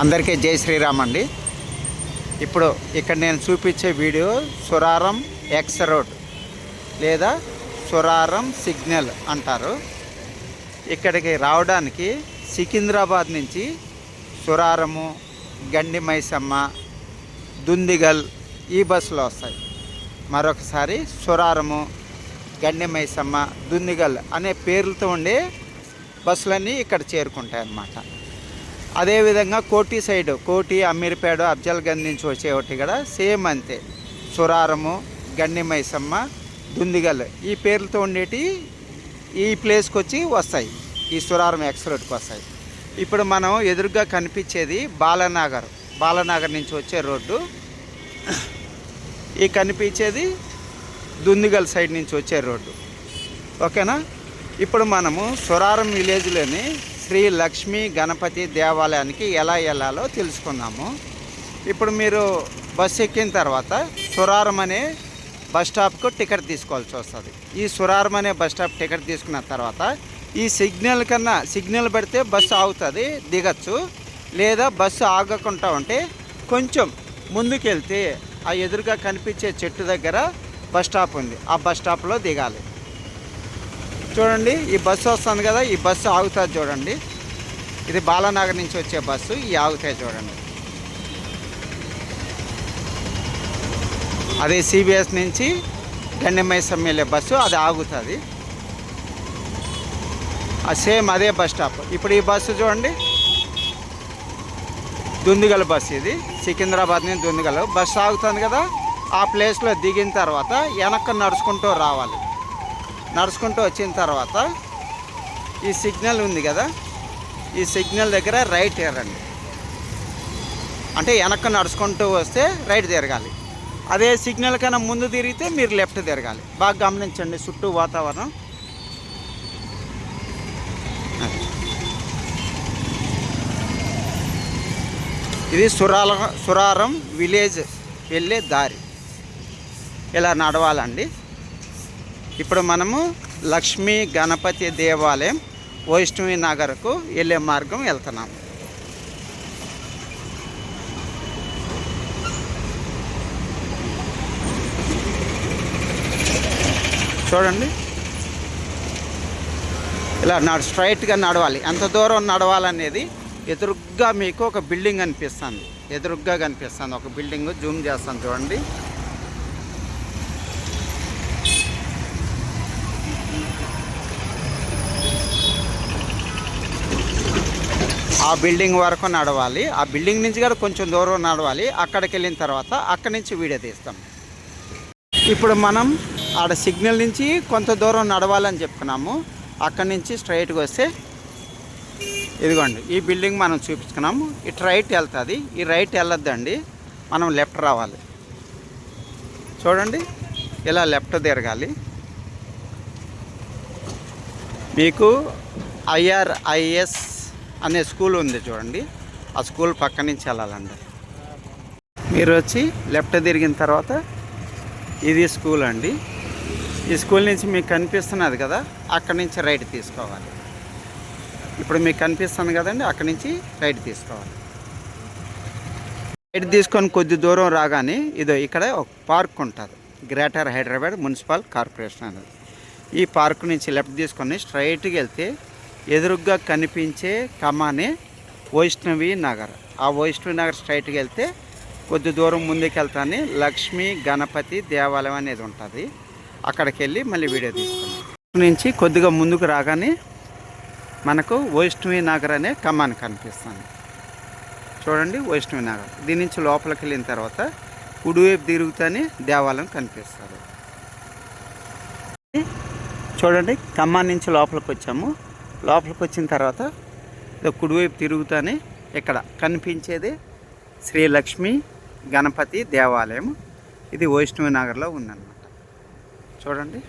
అందరికీ జై శ్రీరామ్ అండి. ఇప్పుడు ఇక్కడ నేను చూపించే వీడియో సురారం ఎక్స్ రోడ్ లేదా సురారం సిగ్నల్ అంటారు. ఇక్కడికి రావడానికి సికింద్రాబాద్ నుంచి సురారము, గండి మైసమ్మ, దుందిగల్ ఈ బస్సులో వస్తాయి. మరొకసారి సురారము, గండి మైసమ్మ, దుందిగల్ అనే పేర్లతో ఉండే బస్సులన్నీ ఇక్కడ చేరుకుంటాయి అన్నమాట. అదేవిధంగా కోటి సైడ్, కోటి, అమీర్పేట, అఫ్జల్గంజ్ నుంచి వచ్చేవాటి కూడా సేమ్ అంతే. సురారము, గండి మైసమ్మ, దుందిగల్ ఈ పేర్లతో ఉండేటి ఈ ప్లేస్కి వచ్చి వస్తాయి. ఈ సురారం ఎక్స్ రోడ్కి వస్తాయి. ఇప్పుడు మనం ఎదురుగా కనిపించేది బాలనగర్ నుంచి వచ్చే రోడ్డు. ఈ కనిపించేది దుందిగల్ సైడ్ నుంచి వచ్చే రోడ్డు. ఓకేనా? ఇప్పుడు మనము సురారం విలేజ్లోని శ్రీ లక్ష్మీ గణపతి దేవాలయానికి ఎలా వెళ్ళాలో తెలుసుకుందాము. ఇప్పుడు మీరు బస్సు ఎక్కిన తర్వాత సురారం అనే బస్ స్టాప్కు టికెట్ తీసుకోవాల్సి వస్తుంది. ఈ సురారం అనే బస్ స్టాప్ టికెట్ తీసుకున్న తర్వాత ఈ సిగ్నల్ పెడితే బస్సు ఆగుతుంది, దిగచ్చు. లేదా బస్సు ఆగకుండా ఉంటే కొంచెం ముందుకెళ్తే ఆ ఎదురుగా కనిపించే చెట్టు దగ్గర బస్ స్టాప్ ఉంది. ఆ బస్ స్టాప్లో దిగాలి. చూడండి, ఈ బస్సు వస్తుంది కదా, ఈ బస్సు ఆగుతుంది చూడండి. ఇది బాలనగర్ నుంచి వచ్చే బస్సు. ఈ ఆగుతాయి చూడండి. అదే సిబిఎస్ నుంచి గండి మైసమ్మ వెళ్ళే బస్సు, అది ఆగుతుంది. సేమ్ అదే బస్ స్టాప్. ఇప్పుడు ఈ బస్సు చూడండి, దుందిగల్ బస్సు. ఇది సికింద్రాబాద్ నుంచి దుందిగల్ బస్సు ఆగుతుంది కదా. ఆ ప్లేస్లో దిగిన తర్వాత వెనక్కి నడుచుకుంటూ రావాలి. నడుచుకుంటూ వచ్చిన తర్వాత ఈ సిగ్నల్ ఉంది కదా, ఈ సిగ్నల్ దగ్గర రైట్ తిరగండి. అంటే వెనక్కి నడుచుకుంటూ వస్తే రైట్ తిరగాలి. అదే సిగ్నల్ కన్నా ముందు తిరిగితే మీరు లెఫ్ట్ తిరగాలి. బాగా గమనించండి చుట్టూ వాతావరణం. ఇది సురారం విలేజ్ వెళ్ళే దారి. ఇలా నడవాలండి. ఇప్పుడు మనము లక్ష్మీ గణపతి దేవాలయం వైష్ణవి నగర్కు వెళ్ళే మార్గం వెళ్తున్నాము. చూడండి, ఇలా స్ట్రైట్గా నడవాలి. ఎంత దూరం నడవాలనేది ఎదురుగ్గా మీకు ఒక బిల్డింగ్ కనిపిస్తుంది. ఎదురుగ్గా కనిపిస్తుంది ఒక బిల్డింగ్. జూమ్ చేస్తాను చూడండి. ఆ బిల్డింగ్ వరకు నడవాలి. ఆ బిల్డింగ్ నుంచి కూడా కొంచెం దూరం నడవాలి. అక్కడికి వెళ్ళిన తర్వాత అక్కడి నుంచి వీడియో తీస్తాం. ఇప్పుడు మనం ఆడ సిగ్నల్ నుంచి కొంత దూరం నడవాలని చెప్పుకున్నాము. అక్కడి నుంచి స్ట్రైట్గా వస్తే ఇదిగోండి, ఈ బిల్డింగ్ మనం చూపించుకున్నాము. ఇటు రైట్ వెళ్తుంది. ఈ రైట్ వెళ్ళొద్దండి, మనం లెఫ్ట్ రావాలి. చూడండి, ఇలా లెఫ్ట్ తిరగాలి. మీకు IRIS అనే స్కూల్ ఉంది చూడండి. ఆ స్కూల్ పక్క నుంచి వెళ్ళాలండి. మీరు వచ్చి లెఫ్ట్ తిరిగిన తర్వాత ఇది స్కూల్ అండి. ఈ స్కూల్ నుంచి మీకు కనిపిస్తున్నది కదా, అక్కడి నుంచి రైట్ తీసుకోవాలి. ఇప్పుడు మీకు కనిపిస్తుంది కదండి, అక్కడి నుంచి రైట్ తీసుకోవాలి. రైట్ తీసుకొని కొద్ది దూరం రాగానే ఇదో ఇక్కడ ఒక పార్క్ ఉంటుంది. గ్రేటర్ హైదరాబాద్ మున్సిపల్ కార్పొరేషన్ అనేది. ఈ పార్క్ నుంచి లెఫ్ట్ తీసుకొని స్ట్రైట్గా వెళ్తే ఎదురుగ్గా కనిపించే కమానే వైష్ణవి నగర్. ఆ వైష్ణవి నగర్ స్ట్రైట్గా వెళ్తే కొద్ది దూరం ముందుకు వెళ్తానే లక్ష్మీ గణపతి దేవాలయం అనేది ఉంటుంది. అక్కడికి వెళ్ళి మళ్ళీ వీడియో తీసుకున్నాం. నుంచి కొద్దిగా ముందుకు రాగానే మనకు వైష్ణవి నగర్ అనే కమాన్ కనిపిస్తుంది. చూడండి, వైష్ణవి నగర్. దీని నుంచి లోపలికి వెళ్ళిన తర్వాత కుడివైపు తిరుగుతానే దేవాలయం కనిపిస్తుంది. చూడండి, కమాన్ నుంచి లోపలికి వచ్చాము. లోపలికి వచ్చిన తర్వాత కుడివైపు తిరుగుతానే ఇక్కడ కనిపించేది శ్రీ లక్ష్మీ గణపతి దేవాలయం. ఇది వైష్ణవి నగర్లో ఉందన్నమాట. చూడండి.